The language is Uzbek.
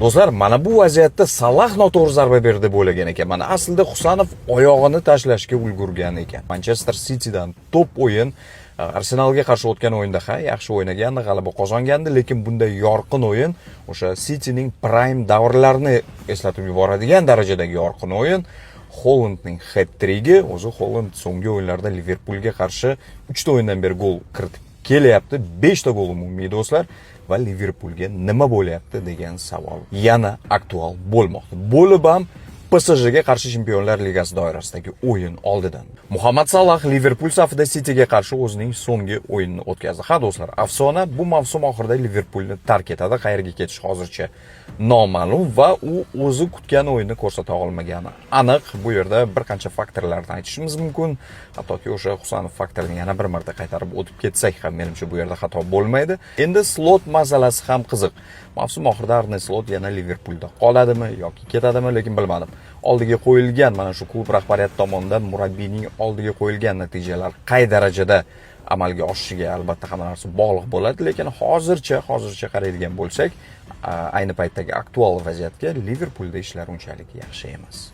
Do'stlar, mana bu vaziyatda Salah noto'g'ri zarba berdi deb o'ylagan ekan. Mana aslida Husanov oyog'ini tashlashga ulgurgan ekan. Manchester Citydan top o'yin, Arsenalga qarshi o'tgan o'yinda yaxshi o'ynagandi, g'alaba qozongandi, lekin bunday yorqin o'yin o'sha Cityning prime davrlarini eslatib yuboradigan darajadagi yorqin o'yin. Hollandning hat-trigi, o'zi Holland so'nggi o'yinlarda Liverpoolga qarshi 3 ta o'yindan beri gol kiritib kelyapti. 5 ta gol umumiy do'stlar. Va Liverpoolga nima bo'lyapti degan savol yana aktual bo'lmoqda. Bo'lib ham PSJga qarshi Chempionlar Ligasi doirasidagi o'yin oldidan Muhammad Salah Liverpool safida Cityga qarshi o'zining so'nggi o'yinini o'tkazdi. Ha do'stlar, afsona bu mavsum oxirida Liverpoolni tark etadi. Qayerga ketish hozircha noma'lum va u o'zi kutgan o'yinni ko'rsata olmagani aniq. Bu yerda bir qancha faktorlarni aytishimiz mumkin. Hattoki o'sha Husanov faktorini yana bir marta qaytarib o'tib ketsak ham menimcha bu yerda xato bo'lmaydi. Endi slot masalasi ham qiziq. Mavsum oxirida Arne Slot yana Liverpoolda qoladimi yoki ketadimi, lekin bilmadim. Oldiga qo'yilgan mana shu klub rahbariyati tomonidan murabbiyning oldiga qo'yilgan natijalar qay darajada amalga oshishiga albatta hamma narsa bog'liq bo'ladi, lekin hozircha qaraydigan bo'lsak, ayni paytdagi aktual vaziyatga Liverpoolda ishlar unchalik yaxshi emas.